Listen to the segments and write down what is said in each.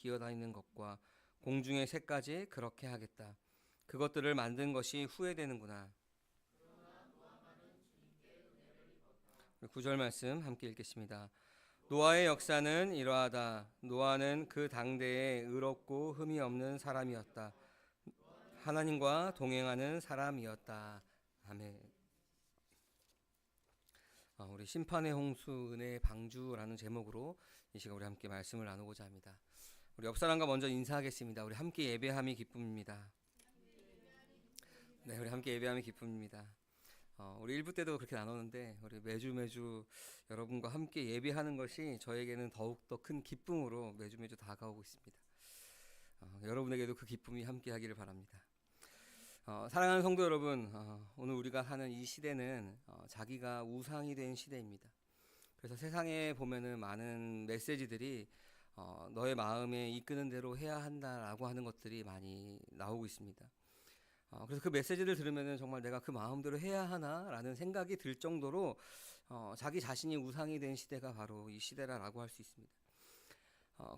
기어다니는 것과 공중의 새까지 그렇게 하겠다. 그것들을 만든 것이 후회되는구나. 9절 말씀 함께 읽겠습니다. 노아의 역사는 이러하다. 노아는 그 당대에 의롭고 흠이 없는 사람이었다. 하나님과 동행하는 사람이었다. 아멘. 우리 심판의 홍수 은혜의 방주라는 제목으로 이 시간 우리 함께 말씀을 나누고자 합니다. 우리 옆 사람과 먼저 인사하겠습니다. 우리 함께 예배함이 기쁨입니다. 네, 우리 함께 예배함이 기쁨입니다. 우리 일부 때도 그렇게 나눴는데 우리 매주 여러분과 함께 예배하는 것이 저에게는 더욱더 큰 기쁨으로 매주 다가오고 있습니다. 여러분에게도 그 기쁨이 함께 하기를 바랍니다. 사랑하는 성도 여러분, 오늘 우리가 사는 이 시대는 자기가 우상이 된 시대입니다. 그래서 세상에 보면은 많은 메시지들이 너의 마음에 이끄는 대로 해야 한다라고 하는 것들이 많이 나오고 있습니다. 그래서 그 메시지를 들으면은 정말 내가 그 마음대로 해야 하나라는 생각이 들 정도로 자기 자신이 우상이 된 시대가 바로 이 시대라고 할 수 있습니다.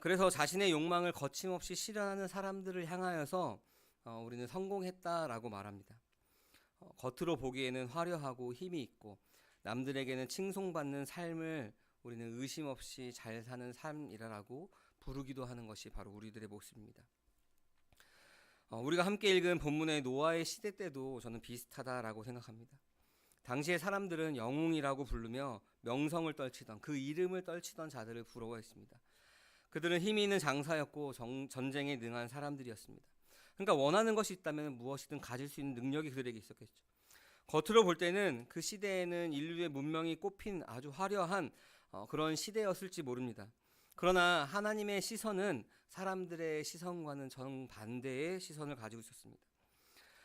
그래서 자신의 욕망을 거침없이 실현하는 사람들을 향하여서 우리는 성공했다라고 말합니다. 겉으로 보기에는 화려하고 힘이 있고 남들에게는 칭송받는 삶을 우리는 의심 없이 잘 사는 삶이라고 부르기도 하는 것이 바로 우리들의 모습입니다. 우리가 함께 읽은 본문의 노아의 시대 때도 저는 비슷하다라고 생각합니다. 당시의 사람들은 영웅이라고 부르며 명성을 떨치던 그 이름을 떨치던 자들을 부러워했습니다. 그들은 힘이 있는 장사였고 전쟁에 능한 사람들이었습니다. 그러니까 원하는 것이 있다면 무엇이든 가질 수 있는 능력이 그들에게 있었겠죠. 겉으로 볼 때는 그 시대에는 인류의 문명이 꽃핀 아주 화려한 그런 시대였을지 모릅니다. 그러나 하나님의 시선은 사람들의 시선과는 정반대의 시선을 가지고 있었습니다.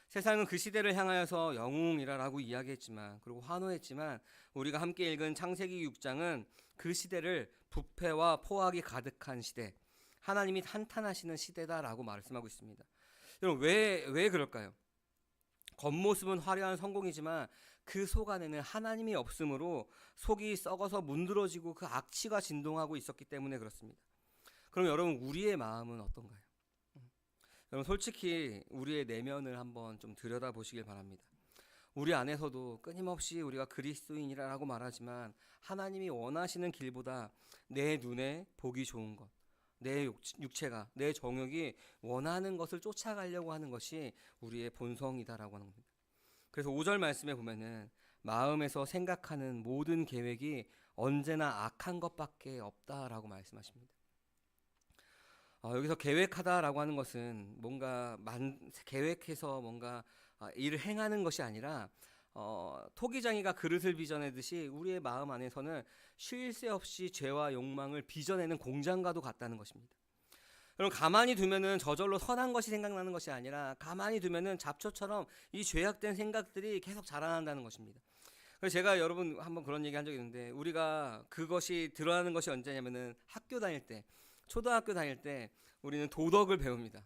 세상은 그 시대를 향하여서 영웅이라고 이야기했지만 그리고 환호했지만 우리가 함께 읽은 창세기 6장은 그 시대를 부패와 포악이 가득한 시대, 하나님이 한탄하시는 시대다라고 말씀하고 있습니다. 여러분 왜 그럴까요? 겉모습은 화려한 성공이지만 그 속 안에는 하나님이 없으므로 속이 썩어서 문드러지고 그 악취가 진동하고 있었기 때문에 그렇습니다. 그럼 여러분 우리의 마음은 어떤가요? 여러분 솔직히 우리의 내면을 한번 좀 들여다보시길 바랍니다. 우리 안에서도 끊임없이 우리가 그리스도인이라고 말하지만 하나님이 원하시는 길보다 내 눈에 보기 좋은 것, 내 육체가, 내 정욕이 원하는 것을 쫓아가려고 하는 것이 우리의 본성이다라고 하는 겁니다. 그래서 5절 말씀에 보면은 마음에서 생각하는 모든 계획이 언제나 악한 것밖에 없다라고 말씀하십니다. 여기서 계획하다라고 하는 것은 뭔가 계획해서 뭔가 일을 행하는 것이 아니라 토기장이가 그릇을 빚어내듯이 우리의 마음 안에서는 쉴 새 없이 죄와 욕망을 빚어내는 공장과도 같다는 것입니다. 그럼 가만히 두면은 저절로 선한 것이 생각나는 것이 아니라 가만히 두면은 잡초처럼 이 죄악된 생각들이 계속 자라난다는 것입니다. 그래서 제가 여러분 한번 그런 얘기 한 적이 있는데 우리가 그것이 드러나는 것이 언제냐면은 학교 다닐 때, 초등학교 다닐 때 우리는 도덕을 배웁니다.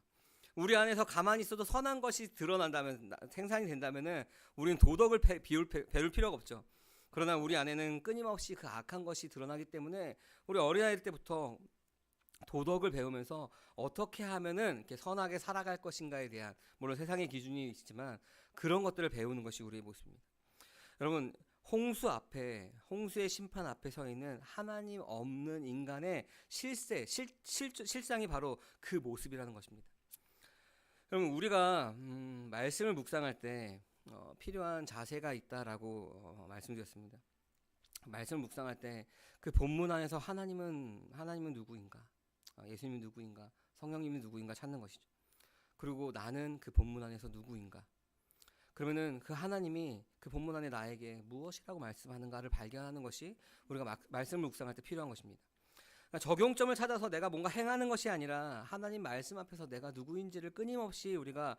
우리 안에서 가만히 있어도 선한 것이 드러난다면, 생산이 된다면은 우리는 도덕을 배울 필요가 없죠. 그러나 우리 안에는 끊임없이 그 악한 것이 드러나기 때문에 우리 어린아이들 때부터 도덕을 배우면서 어떻게 하면은 이렇게 선하게 살아갈 것인가에 대한, 물론 세상의 기준이 있지만 그런 것들을 배우는 것이 우리의 모습입니다. 여러분 홍수의 심판 앞에 서 있는 하나님 없는 인간의 실상이 바로 그 모습이라는 것입니다. 여러분 우리가 말씀을 묵상할 때 필요한 자세가 있다라고 말씀드렸습니다. 말씀을 묵상할 때 그 본문 안에서 하나님은 누구인가, 예수님이 누구인가, 성령님이 누구인가 찾는 것이죠. 그리고 나는 그 본문 안에서 누구인가, 그러면은 그 하나님이 그 본문 안에 나에게 무엇이라고 말씀하는가를 발견하는 것이 우리가 말씀을 묵상할 때 필요한 것입니다. 그러니까 적용점을 찾아서 내가 뭔가 행하는 것이 아니라 하나님 말씀 앞에서 내가 누구인지를 끊임없이 우리가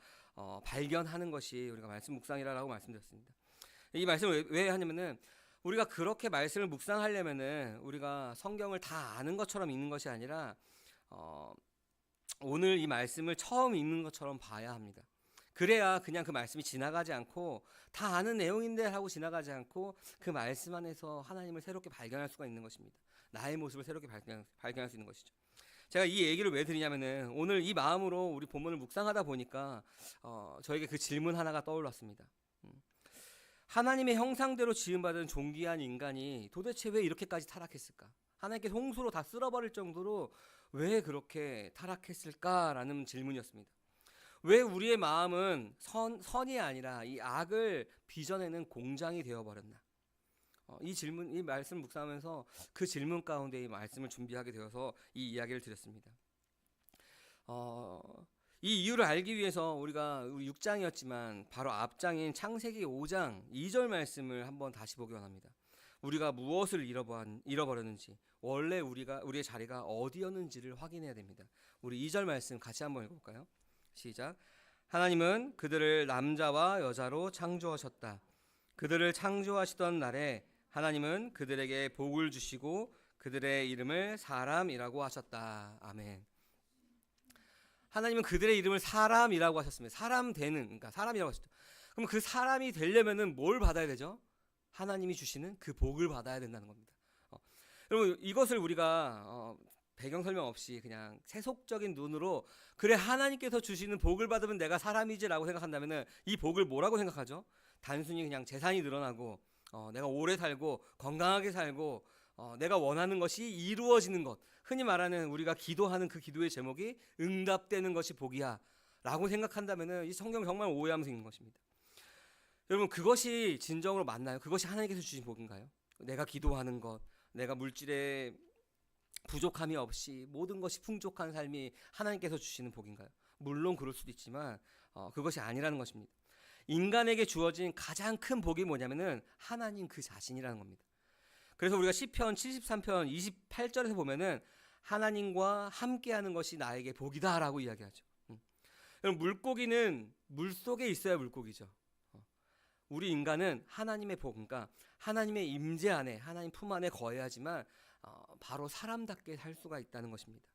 발견하는 것이 우리가 말씀 묵상이라고 말씀드렸습니다. 이 말씀을 왜 하냐면은 우리가 그렇게 말씀을 묵상하려면은 우리가 성경을 다 아는 것처럼 읽는 것이 아니라 오늘 이 말씀을 처음 읽는 것처럼 봐야 합니다. 그래야 그냥 그 말씀이 지나가지 않고 다 아는 내용인데 하고 지나가지 않고 그 말씀 안에서 하나님을 새롭게 발견할 수가 있는 것입니다. 나의 모습을 새롭게 발견할 수 있는 것이죠. 제가 이 얘기를 왜 드리냐면은 오늘 이 마음으로 우리 본문을 묵상하다 보니까 저에게 그 질문 하나가 떠올랐습니다. 하나님의 형상대로 지음받은 존귀한 인간이 도대체 왜 이렇게까지 타락했을까? 하나님께서 홍수로 다 쓸어버릴 정도로 왜 그렇게 타락했을까라는 질문이었습니다. 왜 우리의 마음은 선이 아니라 이 악을 빚어내는 공장이 되어버렸나? 이 말씀 묵상하면서 그 질문 가운데 이 말씀을 준비하게 되어서 이 이야기를 드렸습니다. 이 이유를 알기 위해서 우리 6장이었지만 바로 앞장인 창세기 5장 2절 말씀을 한번 다시 보기 원합니다. 우리가 무엇을 잃어버렸는지, 원래 우리의 자리가 어디였는지를 확인해야 됩니다. 우리 2절 말씀 같이 한번 읽어볼까요? 시작. 하나님은 그들을 남자와 여자로 창조하셨다. 그들을 창조하시던 날에 하나님은 그들에게 복을 주시고 그들의 이름을 사람이라고 하셨다. 아멘. 하나님은 그들의 이름을 사람이라고 하셨습니다. 그러니까 사람이라고 하셨죠. 그럼 그 사람이 되려면은 뭘 받아야 되죠? 하나님이 주시는 그 복을 받아야 된다는 겁니다. 여러분, 이것을 우리가 배경 설명 없이 그냥 세속적인 눈으로 그래 하나님께서 주시는 복을 받으면 내가 사람이지라고 생각한다면은 이 복을 뭐라고 생각하죠? 단순히 그냥 재산이 늘어나고 내가 오래 살고 건강하게 살고 내가 원하는 것이 이루어지는 것, 흔히 말하는 우리가 기도하는 그 기도의 제목이 응답되는 것이 복이야 라고 생각한다면은 이 성경 정말 오해하면서 있는 것입니다. 여러분, 그것이 진정으로 맞나요? 그것이 하나님께서 주신 복인가요? 내가 기도하는 것, 내가 물질에 부족함이 없이 모든 것이 풍족한 삶이 하나님께서 주시는 복인가요? 물론 그럴 수도 있지만 그것이 아니라는 것입니다. 인간에게 주어진 가장 큰 복이 뭐냐면은 하나님 그 자신이라는 겁니다. 그래서 우리가 시편 73편 28절에서 보면은 하나님과 함께하는 것이 나에게 복이다라고 이야기하죠. 여러분, 물고기는 물속에 있어야 물고기죠. 우리 인간은 하나님의 복, 그러니까 하나님의 임재 안에, 하나님 품 안에 거해야지만 바로 사람답게 살 수가 있다는 것입니다.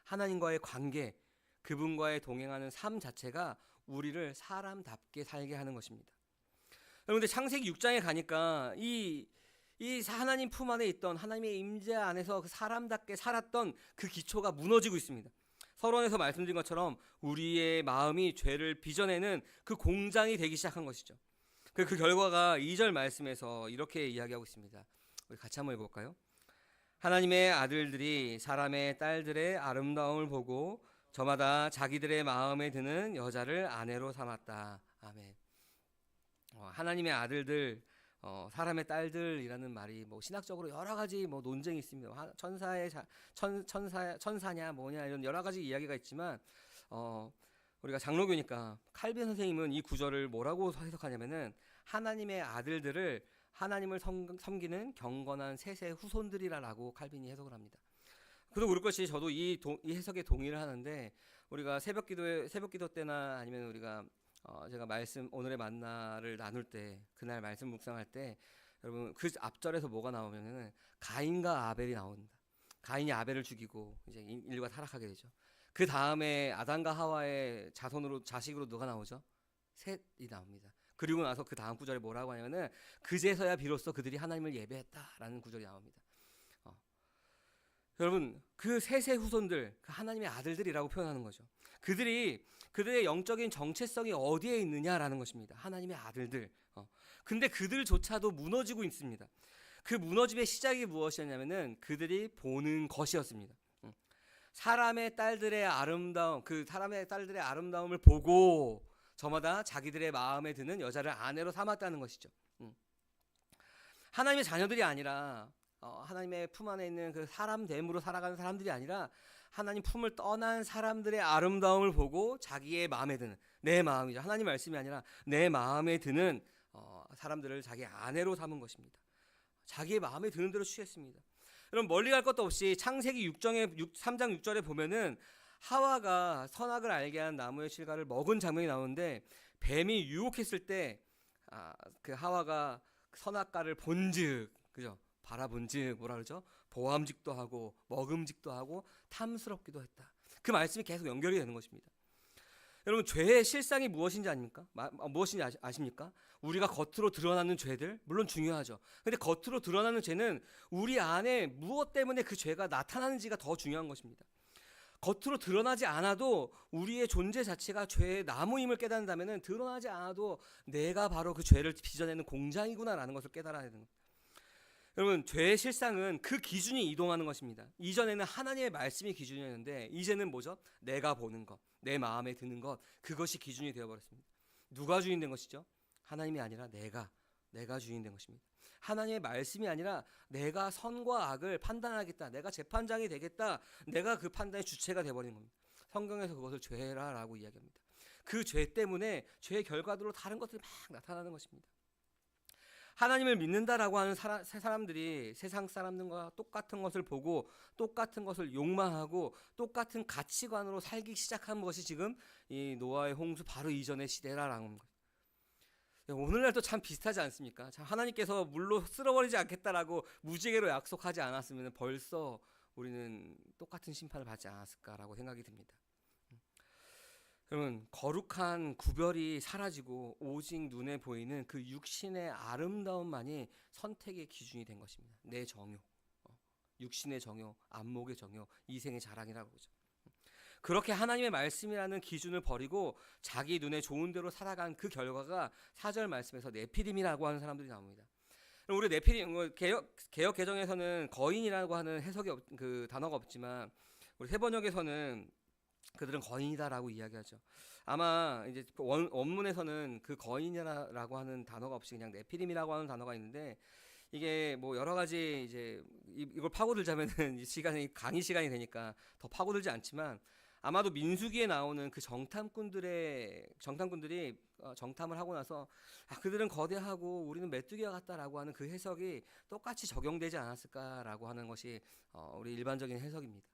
하나님과의 관계, 그분과의 동행하는 삶 자체가 우리를 사람답게 살게 하는 것입니다. 그런데 창세기 6장에 가니까 이 하나님 품 안에 있던 하나님의 임재 안에서 그 사람답게 살았던 그 기초가 무너지고 있습니다. 서론에서 말씀드린 것처럼 우리의 마음이 죄를 빚어내는 그 공장이 되기 시작한 것이죠. 그 결과가 2절 말씀에서 이렇게 이야기하고 있습니다. 우리 같이 한번 읽어볼까요? 하나님의 아들들이 사람의 딸들의 아름다움을 보고 저마다 자기들의 마음에 드는 여자를 아내로 삼았다. 아멘. 하나님의 아들들, 사람의 딸들이라는 말이 뭐 신학적으로 여러 가지 뭐 논쟁이 있습니다. 천사냐 뭐냐 이런 여러 가지 이야기가 있지만 우리가 장로교니까 칼빈 선생님은 이 구절을 뭐라고 해석하냐면은 하나님의 아들들을 하나님을 섬기는 경건한 셋의 후손들이라고 칼빈이 해석을 합니다. 그래서 그럴 것이 저도 이 해석에 동의를 하는데, 우리가 새벽기도 때나 아니면 우리가 제가 오늘의 만나를 나눌 때, 그날 말씀 묵상할 때, 여러분 그 앞절에서 뭐가 나오면은 가인과 아벨이 나옵니다. 가인이 아벨을 죽이고 이제 인류가 타락하게 되죠. 그 다음에 아담과 하와의 자식으로 누가 나오죠? 셋이 나옵니다. 그리고 나서 그 다음 구절에 뭐라고 하냐면은 그제서야 비로소 그들이 하나님을 예배했다라는 구절이 나옵니다. 여러분, 그 셋의 후손들, 그 하나님의 아들들이라고 표현하는 거죠. 그들의 영적인 정체성이 어디에 있느냐라는 것입니다. 하나님의 아들들. 근데 그들조차도 무너지고 있습니다. 그 무너짐의 시작이 무엇이었냐면은 그들이 보는 것이었습니다. 사람의 딸들의 아름다움을 보고 저마다 자기들의 마음에 드는 여자를 아내로 삼았다는 것이죠. 하나님의 자녀들이 아니라 하나님의 품 안에 있는 그 사람됨으로 살아가는 사람들이 아니라 하나님 품을 떠난 사람들의 아름다움을 보고 자기의 마음에 드는, 내 마음이죠. 하나님 말씀이 아니라 내 마음에 드는 사람들을 자기 아내로 삼은 것입니다. 자기의 마음에 드는 대로 취했습니다. 여러분, 멀리 갈 것도 없이 창세기 3장 6절에 보면은 하와가 선악을 알게 한 나무의 실과를 먹은 장면이 나오는데, 뱀이 유혹했을 때 그 하와가 선악과를 본즉, 그죠? 바라본즉 뭐라 그러죠? 보암직도 하고 먹음직도 하고 탐스럽기도 했다. 그 말씀이 계속 연결이 되는 것입니다. 여러분, 죄의 실상이 무엇인지 아십니까? 우리가 겉으로 드러나는 죄들, 물론 중요하죠. 근데 겉으로 드러나는 죄는 우리 안에 무엇 때문에 그 죄가 나타나는지가 더 중요한 것입니다. 겉으로 드러나지 않아도 우리의 존재 자체가 죄의 나무임을 깨닫는다면 드러나지 않아도 내가 바로 그 죄를 빚어내는 공장이구나라는 것을 깨달아야 되는 겁니다. 여러분, 죄의 실상은 그 기준이 이동하는 것입니다. 이전에는 하나님의 말씀이 기준이었는데 이제는 뭐죠? 내가 보는 것, 내 마음에 드는 것, 그것이 기준이 되어버렸습니다. 누가 주인 된 것이죠? 하나님이 아니라 내가 주인 된 것입니다. 하나님의 말씀이 아니라 내가 선과 악을 판단하겠다, 내가 재판장이 되겠다, 내가 그 판단의 주체가 되어버린 겁니다. 성경에서 그것을 죄라라고 이야기합니다. 그 죄 때문에 죄의 결과들로 다른 것들이 막 나타나는 것입니다. 하나님을 믿는다라고 하는 사람들이 세상 사람들과 똑같은 것을 보고 똑같은 것을 욕망하고 똑같은 가치관으로 살기 시작한 것이 지금 이 노아의 홍수 바로 이전의 시대라라는 것. 오늘날도 참 비슷하지 않습니까? 참 하나님께서 물로 쓸어버리지 않겠다라고 무지개로 약속하지 않았으면 벌써 우리는 똑같은 심판을 받지 않았을까라고 생각이 듭니다. 여러분, 거룩한 구별이 사라지고 오직 눈에 보이는 그 육신의 아름다움만이 선택의 기준이 된 것입니다. 내 정욕, 육신의 정욕, 안목의 정욕, 이생의 자랑이라고 그러죠. 그렇게 하나님의 말씀이라는 기준을 버리고 자기 눈에 좋은 대로 살아간 그 결과가 4절 말씀에서 네피림이라고 하는 사람들이 나옵니다. 우리 네피림, 개역 개정에서는 거인이라고 하는 그 단어가 없지만 우리 세번역에서는 그들은 거인이다라고 이야기하죠. 아마 이제 원문에서는 그 거인이라고 하는 단어가 없이 그냥 네피림이라고 하는 단어가 있는데, 이게 뭐 여러 가지 이제 이걸 파고들자면은 시간이 강의 시간이 되니까 더 파고들지 않지만, 아마도 민수기에 나오는 그 정탐꾼들이 정탐을 하고 나서 그들은 거대하고 우리는 메뚜기와 같다라고 하는 그 해석이 똑같이 적용되지 않았을까라고 하는 것이 우리 일반적인 해석입니다.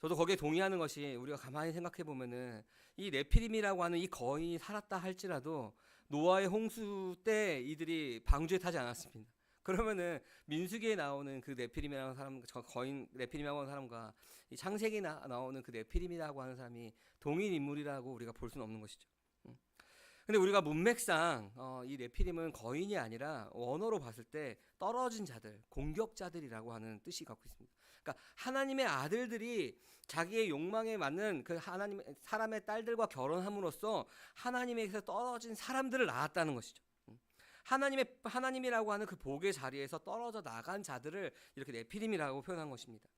저도 거기에 동의하는 것이, 우리가 가만히 생각해 보면은 이 네피림이라고 하는 이 거인이 살았다 할지라도 노아의 홍수 때 이들이 방주에 타지 않았습니다. 그러면은 민수기에 나오는 그 네피림이라는 사람, 저 거인 네피림이라고 하는 사람과 이 창세기에 나오는 그 네피림이라고 하는 사람이 동일 인물이라고 우리가 볼 수는 없는 것이죠. 근데 우리가 문맥상 이 네피림은 거인이 아니라 원어로 봤을 때 떨어진 자들, 공격자들이라고 하는 뜻이 갖고 있습니다. 그러니까 하나님의 아들들이 자기의 욕망에 맞는 그 사람의 딸들과 결혼함으로써 하나님에게서 떨어진 사람들을 낳았다는 것이죠. 하나님이라고 하는 그 복의 자리에서 떨어져 나간 자들을 이렇게 네피림이라고 표현한 것입니다.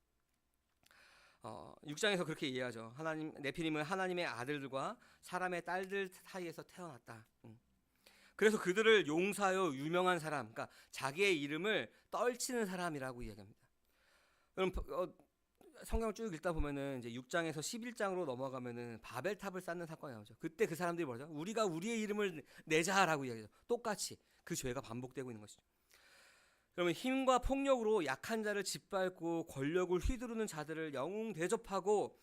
6장에서 그렇게 이해하죠. 네피림은 하나님의 아들들과 사람의 딸들 사이에서 태어났다. 그래서 그들을 용사요 유명한 사람, 그러니까 자기의 이름을 떨치는 사람이라고 이야기합니다. 그럼 성경을 쭉 읽다 보면은 이제 6장에서 11장으로 넘어가면은 바벨탑을 쌓는 사건이 나오죠. 그때 그 사람들이 뭐죠? 우리가 우리의 이름을 내자라고 이야기하죠. 똑같이 그 죄가 반복되고 있는 것이죠. 그러면 힘과 폭력으로 약한 자를 짓밟고 권력을 휘두르는 자들을 영웅 대접하고,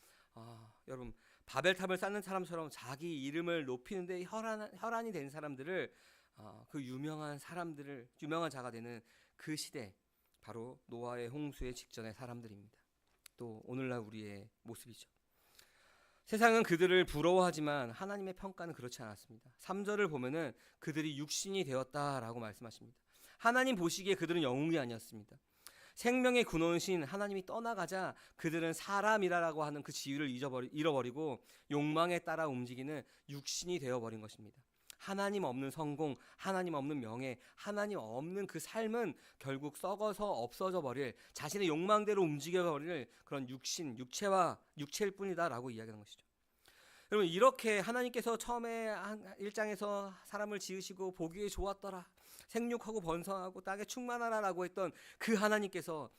여러분, 바벨탑을 쌓는 사람처럼 자기 이름을 높이는데 혈안이 된 사람들을, 그 유명한 자가 되는 그 시대, 바로 노아의 홍수의 직전의 사람들입니다. 또 오늘날 우리의 모습이죠. 세상은 그들을 부러워하지만 하나님의 평가는 그렇지 않았습니다. 3절을 보면은 그들이 육신이 되었다라고 말씀하십니다. 하나님 보시기에 그들은 영웅이 아니었습니다. 생명의 근원신 하나님이 떠나가자 그들은 사람이라고 하는 그 지위를 잃어버리고 욕망에 따라 움직이는 육신이 되어버린 것입니다. 하나님 없는 성공, 하나님 없는 명예, 하나님 없는 그 삶은 결국 썩어서 없어져 버릴, 자신의 욕망대로 움직여 버릴 그런 육체일 뿐이다라고 이야기하는 것이죠. 여러분, 이렇게 하나님께서 처음에 1장에서 사람을 지으시고 보기에 좋았더라, 생육하고 번성하고 땅에 충만하라라고 했던 그 하나님께서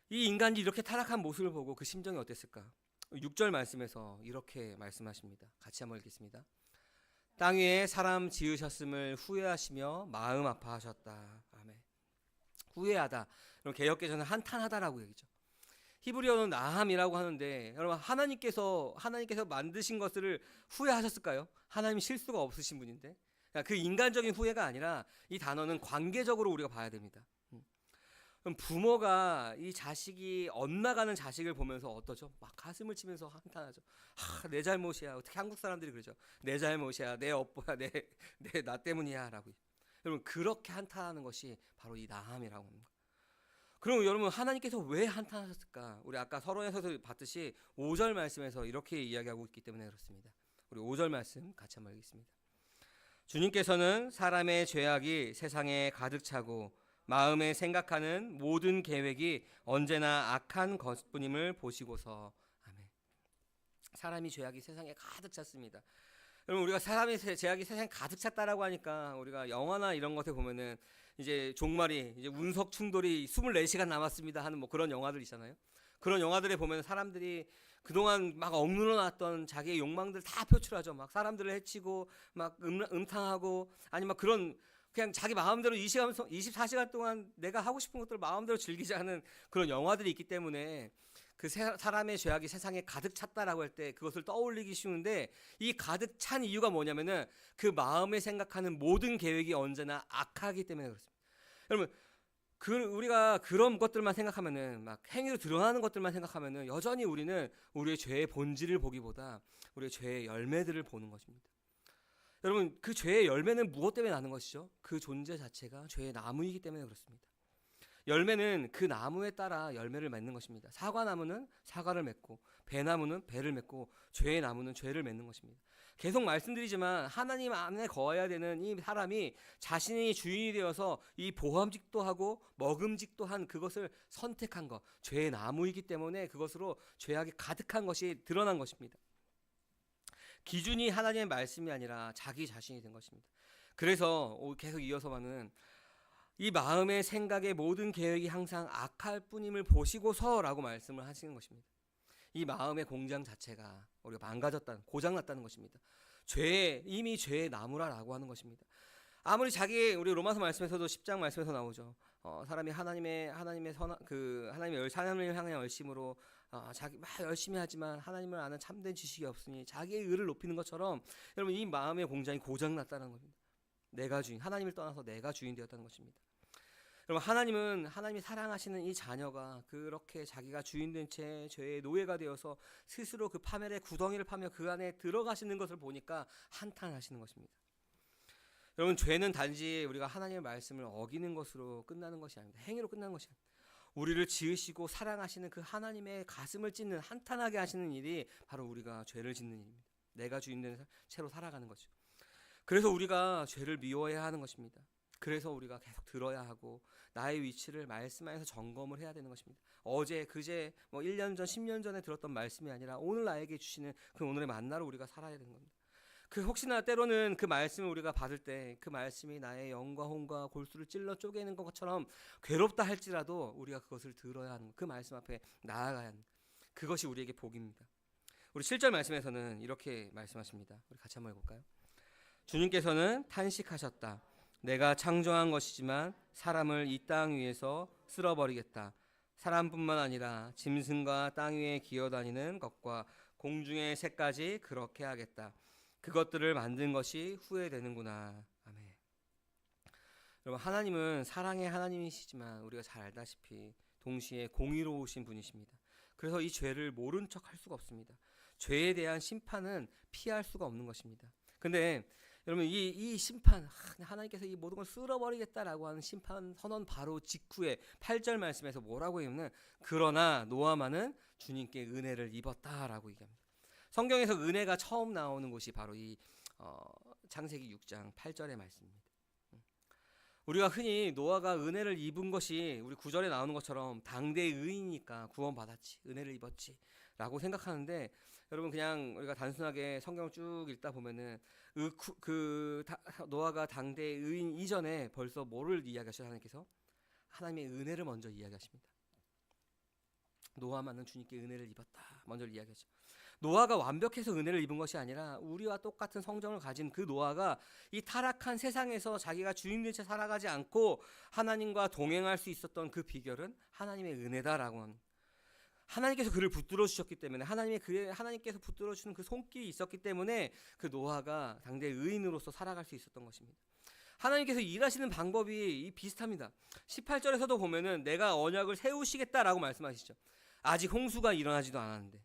이 인간이 이렇게 타락한 모습을 보고 그 심정이 어땠을까? 6절 말씀에서 이렇게 말씀하십니다. 같이 한번 읽겠습니다. 땅 위에 사람 지으셨음을 후회하시며 마음 아파하셨다. 아멘. 후회하다. 그럼 개역개정은 한탄하다라고 얘기죠. 히브리어는 나함이라고 하는데, 여러분, 하나님께서 만드신 것을 후회하셨을까요? 하나님 실수가 없으신 분인데. 그러니까 그 인간적인 후회가 아니라 이 단어는 관계적으로 우리가 봐야 됩니다. 그럼 부모가 이 자식이 엇나가는 자식을 보면서 어떠죠? 막 가슴을 치면서 한탄하죠. 내 잘못이야. 어떻게 한국 사람들이 그러죠? 내 잘못이야. 내 업보야. 나 때문이야. 라고. 여러분, 그렇게 한탄하는 것이 바로 이 나함이라고 합니다. 그럼 여러분 하나님께서 왜 한탄하셨을까? 우리 아까 서론에서도 봤듯이 5절 말씀에서 이렇게 이야기하고 있기 때문에 그렇습니다. 우리 5절 말씀 같이 한번 읽겠습니다. 주님께서는 사람의 죄악이 세상에 가득 차고 마음에 생각하는 모든 계획이 언제나 악한 것뿐임을 보시고서. 아멘. 사람이 죄악이 세상에 가득 찼습니다. 여러분 우리가 사람의 죄악이 세상에 가득 찼다라고 하니까 우리가 영화나 이런 것에 보면은 이제 종말이 이제 운석 충돌이 24시간 남았습니다 하는 뭐 그런 영화들 있잖아요. 그런 영화들에 보면 사람들이 그동안 막 억눌러 놨던 자기의 욕망들 다 표출하죠. 막 사람들을 해치고 막 음탕하고 아니 막 그런 그냥 자기 마음대로 24시간 동안 내가 하고 싶은 것들을 마음대로 즐기자는 그런 영화들이 있기 때문에 그 사람의 죄악이 세상에 가득 찼다라고 할 때 그것을 떠올리기 쉬운데, 이 가득 찬 이유가 뭐냐면은 그 마음에 생각하는 모든 계획이 언제나 악하기 때문에 그렇습니다. 여러분 우리가 그런 것들만 생각하면은, 막 행위로 드러나는 것들만 생각하면은 여전히 우리는 우리의 죄의 본질을 보기보다 우리의 죄의 열매들을 보는 것입니다. 여러분 그 죄의 열매는 무엇 때문에 나는 것이죠? 그 존재 자체가 죄의 나무이기 때문에 그렇습니다. 열매는 그 나무에 따라 열매를 맺는 것입니다. 사과나무는 사과를 맺고 배나무는 배를 맺고 죄의 나무는 죄를 맺는 것입니다. 계속 말씀드리지만 하나님 안에 거해야 되는 이 사람이 자신이 주인이 되어서 이 보암직도 하고 먹음직도 한 그것을 선택한 것, 죄의 나무이기 때문에 그것으로 죄악이 가득한 것이 드러난 것입니다. 기준이 하나님의 말씀이 아니라 자기 자신이 된 것입니다. 그래서 계속 이어서 말하는 이 마음의 생각의 모든 계획이 항상 악할 뿐임을 보시고서라고 말씀을 하시는 것입니다. 이 마음의 공장 자체가 우리가 망가졌다는, 고장났다는 것입니다. 이미 죄의 나무라라고 하는 것입니다. 아무리 우리 로마서 말씀에서도 10장 말씀에서 나오죠. 사람이 하나님을 향한 열심으로 자기 막 열심히 하지만 하나님을 아는 참된 지식이 없으니 자기의 의를 높이는 것처럼, 여러분 이 마음의 공장이 고장났다는 겁니다. 내가 주인, 하나님을 떠나서 내가 주인 되었다는 것입니다. 여러분 하나님이 사랑하시는 이 자녀가 그렇게 자기가 주인된 채 죄의 노예가 되어서 스스로 그 파멸의 구덩이를 파며 그 안에 들어가시는 것을 보니까 한탄하시는 것입니다. 여러분 죄는 단지 우리가 하나님의 말씀을 어기는 것으로 끝나는 것이 아닙니다. 행위로 끝나는 것이 아닙니다. 우리를 지으시고 사랑하시는 그 하나님의 가슴을 찢는, 한탄하게 하시는 일이 바로 우리가 죄를 짓는 일입니다. 내가 주인된 채로 살아가는 거죠. 그래서 우리가 죄를 미워해야 하는 것입니다. 그래서 우리가 계속 들어야 하고 나의 위치를 말씀 안에서 점검을 해야 되는 것입니다. 어제 그제 1년 전 10년 전에 들었던 말씀이 아니라 오늘 나에게 주시는 그 오늘의 만나로 우리가 살아야 되는 겁니다. 혹시나 때로는 그 말씀을 우리가 받을 때 그 말씀이 나의 영과 혼과 골수를 찔러 쪼개는 것처럼 괴롭다 할지라도 우리가 그것을 들어야 하는, 그 말씀 앞에 나아가야 하는, 그것이 우리에게 복입니다. 우리 7절 말씀에서는 이렇게 말씀하십니다. 우리 같이 한번 해볼까요? 주님께서는 탄식하셨다. 내가 창조한 것이지만 사람을 이 땅 위에서 쓸어버리겠다. 사람뿐만 아니라 짐승과 땅 위에 기어다니는 것과 공중의 새까지 그렇게 하겠다. 그것들을 만든 것이 후회되는구나. 아멘. 여러분 하나님은 사랑의 하나님이시지만 우리가 잘 알다시피 동시에 공의로우신 분이십니다. 그래서 이 죄를 모른 척 할 수가 없습니다. 죄에 대한 심판은 피할 수가 없는 것입니다. 근데 여러분 이 심판, 하나님께서 이 모든 걸 쓸어버리겠다라고 하는 심판 선언 바로 직후에 8절 말씀에서 뭐라고 하냐면, 그러나 노아만은 주님께 은혜를 입었다라고 얘기합니다. 성경에서 은혜가 처음 나오는 곳이 바로 이 창세기 6장 8절의 말씀입니다. 우리가 흔히 노아가 은혜를 입은 것이 우리 9절에 나오는 것처럼 당대의 의인이니까 구원받았지, 은혜를 입었지 라고 생각하는데, 여러분 그냥 우리가 단순하게 성경을 쭉 읽다 보면은 노아가 당대의 의인 이전에 벌써 뭐를 이야기하시죠? 하나님께서 하나님의 은혜를 먼저 이야기하십니다. 노아만은 주님께 은혜를 입었다 먼저 이야기하죠. 노아가 완벽해서 은혜를 입은 것이 아니라 우리와 똑같은 성정을 가진 그 노아가 이 타락한 세상에서 자기가 주인된 채 살아가지 않고 하나님과 동행할 수 있었던 그 비결은 하나님의 은혜다라고 하는, 하나님께서 그를 붙들어 주셨기 때문에, 하나님께서 붙들어 주는 그 손길이 있었기 때문에 그 노아가 당대의 의인으로서 살아갈 수 있었던 것입니다. 하나님께서 일하시는 방법이 비슷합니다. 18절에서도 보면은 내가 언약을 세우시겠다라고 말씀하시죠. 아직 홍수가 일어나지도 않았는데,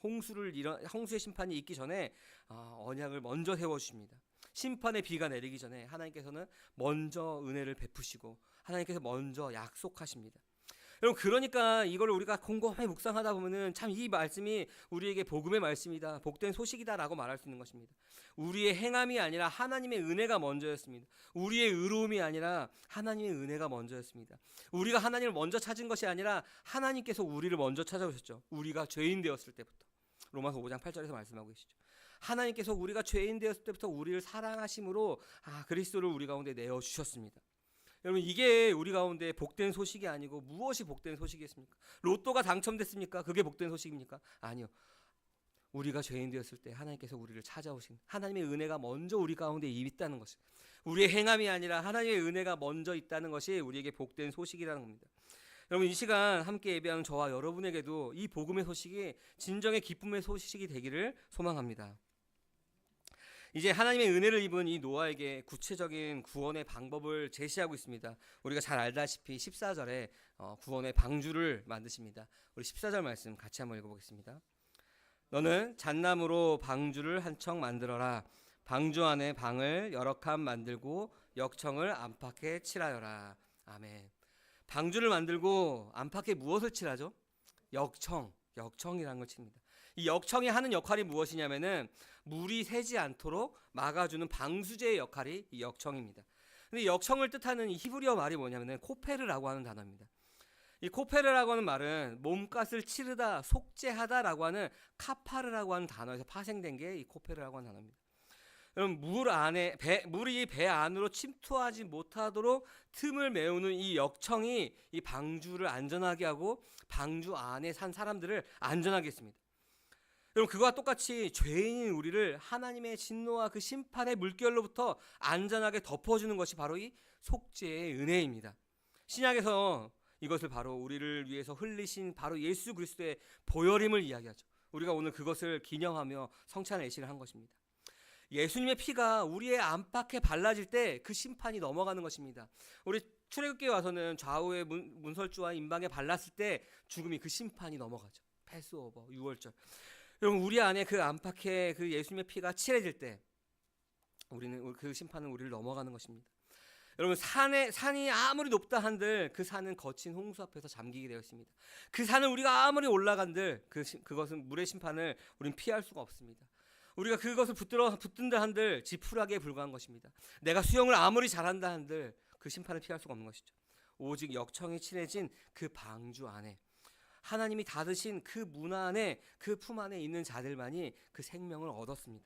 홍수의 심판이 있기 전에 언약을 먼저 세워주십니다. 심판의 비가 내리기 전에 하나님께서는 먼저 은혜를 베푸시고 하나님께서 먼저 약속하십니다. 여러분, 그러니까 이걸 우리가 곰곰이 묵상하다 보면은 참 이 말씀이 우리에게 복음의 말씀이다, 복된 소식이다라고 말할 수 있는 것입니다. 우리의 행함이 아니라 하나님의 은혜가 먼저였습니다. 우리의 의로움이 아니라 하나님의 은혜가 먼저였습니다. 우리가 하나님을 먼저 찾은 것이 아니라 하나님께서 우리를 먼저 찾아오셨죠. 우리가 죄인 되었을 때부터. 로마서 5장 8절에서 말씀하고 계시죠. 하나님께서 우리가 죄인 되었을 때부터 우리를 사랑하심으로 그리스도를 우리 가운데 내어 주셨습니다. 여러분, 이게 우리 가운데 복된 소식이 아니고 무엇이 복된 소식이겠습니까? 로또가 당첨됐습니까? 그게 복된 소식입니까? 아니요. 우리가 죄인 되었을 때 하나님께서 우리를 찾아오신 하나님의 은혜가 먼저 우리 가운데 있다는 것이, 우리의 행함이 아니라 하나님의 은혜가 먼저 있다는 것이 우리에게 복된 소식이라는 겁니다. 여러분, 이 시간 함께 예배하는 저와 여러분에게도 이 복음의 소식이 진정의 기쁨의 소식이 되기를 소망합니다. 이제 하나님의 은혜를 입은 이 노아에게 구체적인 구원의 방법을 제시하고 있습니다. 우리가 잘 알다시피 14절에 구원의 방주를 만드십니다. 우리 14절 말씀 같이 한번 읽어보겠습니다. 너는 잣나무로 방주를 한 청 만들어라. 방주 안에 방을 여러 칸 만들고 역청을 안팎에 칠하여라. 아멘. 방주를 만들고 안팎에 무엇을 칠하죠? 역청이라는 걸 칩니다. 이 역청이 하는 역할이 무엇이냐면은 물이 새지 않도록 막아주는 방수제의 역할이 이 역청입니다. 근데 역청을 뜻하는 이 히브리어 말이 뭐냐면은 코페르라고 하는 단어입니다. 이 코페르라고 하는 말은 몸값을 치르다, 속죄하다라고 하는 카파르라고 하는 단어에서 파생된 게 이 코페르라고 하는 단어입니다. 여러분, 물이 배 안으로 침투하지 못하도록 틈을 메우는 이 역청이 이 방주를 안전하게 하고 방주 안에 산 사람들을 안전하게 했습니다. 여러분, 그와 똑같이 죄인인 우리를 하나님의 진노와 그 심판의 물결로부터 안전하게 덮어주는 것이 바로 이 속죄의 은혜입니다. 신약에서 이것을 바로 우리를 위해서 흘리신 바로 예수 그리스도의 보혈임을 이야기하죠. 우리가 오늘 그것을 기념하며 성찬 예식을 한 것입니다. 예수님의 피가 우리의 안팎에 발라질 때 그 심판이 넘어가는 것입니다. 우리 출애굽기에 와서는 좌우의 문설주와 임방에 발랐을 때 죽음이 그 심판이 넘어가죠. 패스오버, 유월절. 여러분, 우리 안에 그 안팎에 그 예수님의 피가 칠해질 때 우리는 그 심판은 우리를 넘어가는 것입니다. 여러분, 산이 아무리 높다 한들 그 산은 거친 홍수 앞에서 잠기게 되어 있습니다. 그 산을 우리가 아무리 올라간들 그것은 물의 심판을 우리는 피할 수가 없습니다. 우리가 그것을 붙든다 한들 지푸라기에 불과한 것입니다. 내가 수영을 아무리 잘한다 한들 그 심판을 피할 수가 없는 것이죠. 오직 역청이 칠해진 그 방주 안에, 하나님이 닫으신 그 문 안에, 그 품 안에 있는 자들만이 그 생명을 얻었습니다.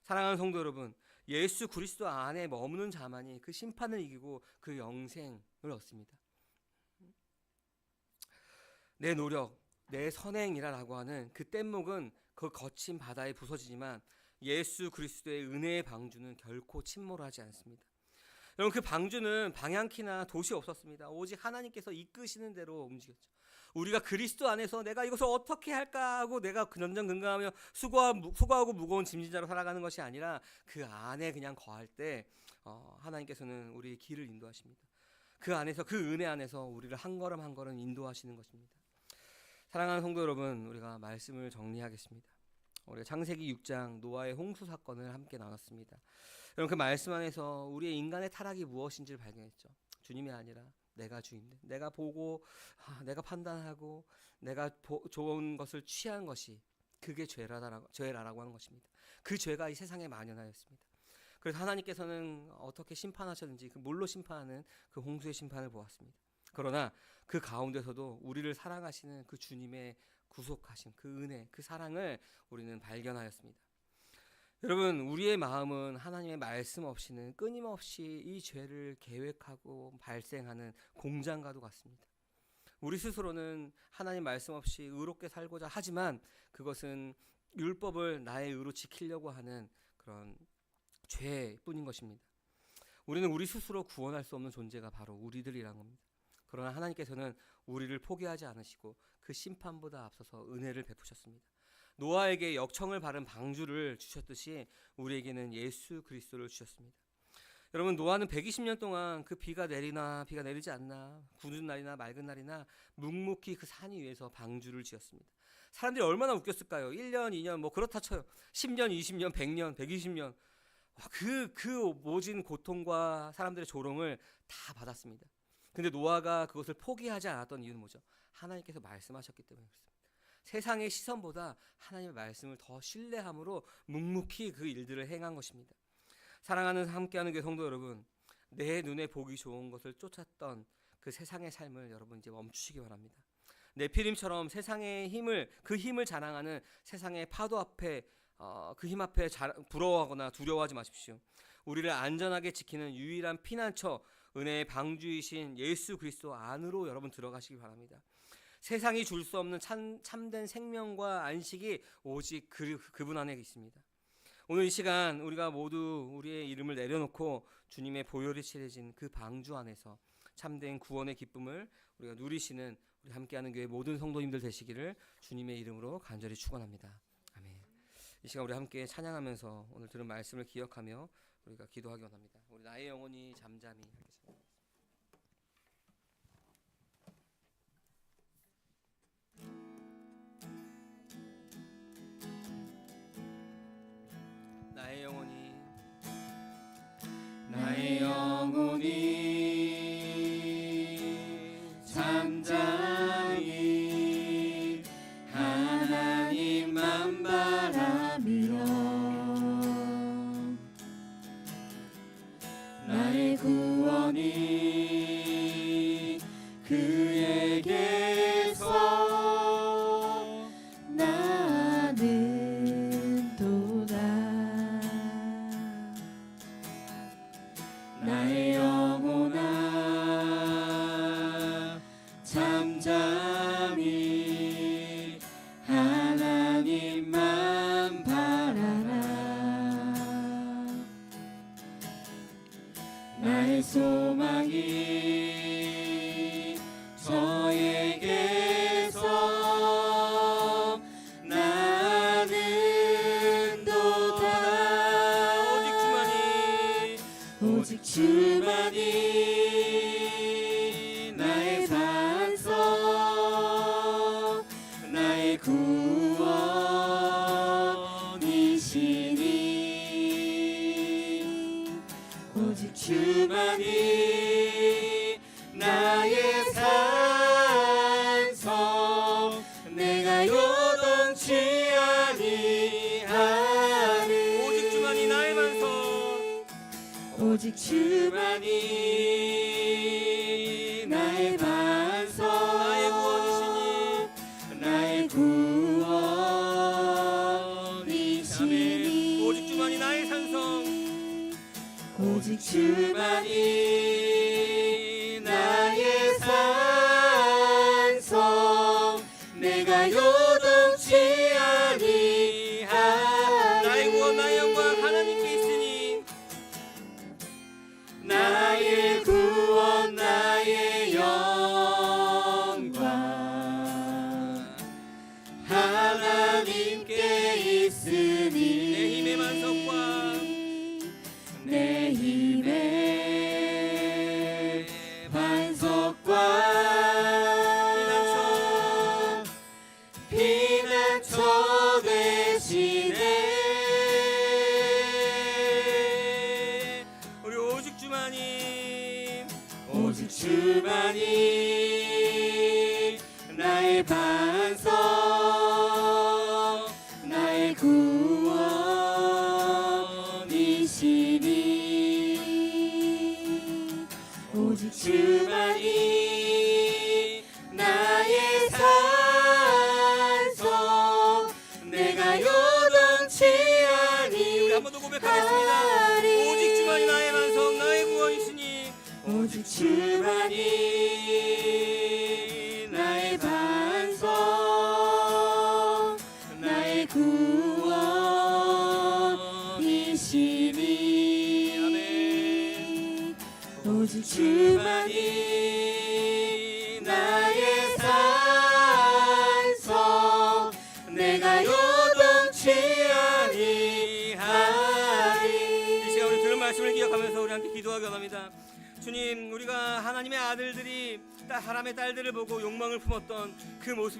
사랑하는 성도 여러분, 예수 그리스도 안에 머무는 자만이 그 심판을 이기고 그 영생을 얻습니다. 내 노력, 내 선행이라고 하는 그 뗏목은 그 거친 바다에 부서지지만 예수 그리스도의 은혜의 방주는 결코 침몰하지 않습니다. 여러분, 그 방주는 방향키나 돛이 없었습니다. 오직 하나님께서 이끄시는 대로 움직였죠. 우리가 그리스도 안에서 내가 이것을 어떻게 할까 하고 내가 근전근강하며 수고하고 무거운 짐진자로 살아가는 것이 아니라 그 안에 그냥 거할 때 하나님께서는 우리의 길을 인도하십니다. 그 안에서, 그 은혜 안에서 우리를 한 걸음 한 걸음 인도하시는 것입니다. 사랑하는 성도 여러분, 우리가 말씀을 정리하겠습니다. 우리가 창세기 6장 노아의 홍수 사건을 함께 나눴습니다. 여러분, 그 말씀 안에서 우리의 인간의 타락이 무엇인지를 발견했죠. 주님이 아니라 내가 주인데, 내가 보고 내가 판단하고 내가 좋은 것을 취한 것이 그게 죄라고 하는 것입니다. 그 죄가 이 세상에 만연하였습니다. 그래서 하나님께서는 어떻게 심판하셨는지 그 물로 심판하는 그 홍수의 심판을 보았습니다. 그러나 그 가운데서도 우리를 사랑하시는 그 주님의 구속하신 그 은혜, 그 사랑을 우리는 발견하였습니다. 여러분, 우리의 마음은 하나님의 말씀 없이는 끊임없이 이 죄를 계획하고 발생하는 공장과도 같습니다. 우리 스스로는 하나님 말씀 없이 의롭게 살고자 하지만 그것은 율법을 나의 의로 지키려고 하는 그런 죄뿐인 것입니다. 우리는 우리 스스로 구원할 수 없는 존재가 바로 우리들이라는 겁니다. 그러나 하나님께서는 우리를 포기하지 않으시고 그 심판보다 앞서서 은혜를 베푸셨습니다. 노아에게 역청을 바른 방주를 주셨듯이 우리에게는 예수 그리스도를 주셨습니다. 여러분, 노아는 120년 동안 그 비가 내리나 비가 내리지 않나, 굳은 날이나 맑은 날이나 묵묵히 그 산 위에서 방주를 지었습니다. 사람들이 얼마나 웃겼을까요? 1년, 2년 뭐 그렇다 쳐요. 10년, 20년, 100년, 120년 그 모진 고통과 사람들의 조롱을 다 받았습니다. 근데 노아가 그것을 포기하지 않았던 이유는 뭐죠? 하나님께서 말씀하셨기 때문에 그렇습니다. 세상의 시선보다 하나님의 말씀을 더 신뢰함으로 묵묵히 그 일들을 행한 것입니다. 사랑하는 함께하는 교회 성도 여러분, 내 눈에 보기 좋은 것을 쫓았던 그 세상의 삶을 여러분 이제 멈추시기 바랍니다. 네피림처럼 세상의 힘을, 그 힘을 자랑하는 세상의 파도 앞에 그 힘 앞에 부러워하거나 두려워하지 마십시오. 우리를 안전하게 지키는 유일한 피난처, 은혜의 방주이신 예수 그리스도 안으로 여러분 들어가시기 바랍니다. 세상이 줄 수 없는 참된 생명과 안식이 오직 그분 안에 있습니다. 오늘 이 시간 우리가 모두 우리의 이름을 내려놓고 주님의 보혈이 칠해진 그 방주 안에서 참된 구원의 기쁨을 우리가 누리시는 우리 함께하는 교회 모든 성도님들 되시기를 주님의 이름으로 간절히 축원합니다. 아멘. 이 시간 우리 함께 찬양하면서 오늘 들은 말씀을 기억하며 우리가 기도하기 원합니다. 우리 나의 영혼이 잠잠히 하겠습니다. 나의 영혼이 잠잠히 하나님만 바라밀어 나의 구원이 그에게서 나는 도다. 나의 영혼아 잠잠히 하나님만 바라라. 나의 소망이 저에게서 나는 도다. 오직 주만이 나의 반석 나의 구원이시니 오직 주만이 나의 산성 내가 요동치 아니하리. 오직 주만이 나의 반석 오직 주만이 나의 반석 나의 구원이시니 나의 구원이시니 오직 주만이 나의 산성 오직 주만이 나의 산성 내가 요동치 아니하리. 나의 구원 나의 영광 하나님께 있으니 나의 구원 나의 영광 하나님께 있으니 내 힘의 반석과 내 힘의 반석과 피난처 되시네. 우리 오직 주만이 나의 반석 나의 구원이시니 오직 주만이 나의 산석 내가 요동치 아니. 우리 한 번 더 고백하겠습니다. 오직 주만이 나의 반석 나의 구원이시니 오직 주만이 나의 반석 나의 구원이시니 아멘. 오직 주만이 나의 산석 내가 요동치 아니하리. 이 시간 우리 들은 말씀을 기억하면서 우리 함께 기도하기 원합니다. 주님, 우리가 하나님의 아들들이 사람의 딸들을 보고 욕망을 품었던 그 모습이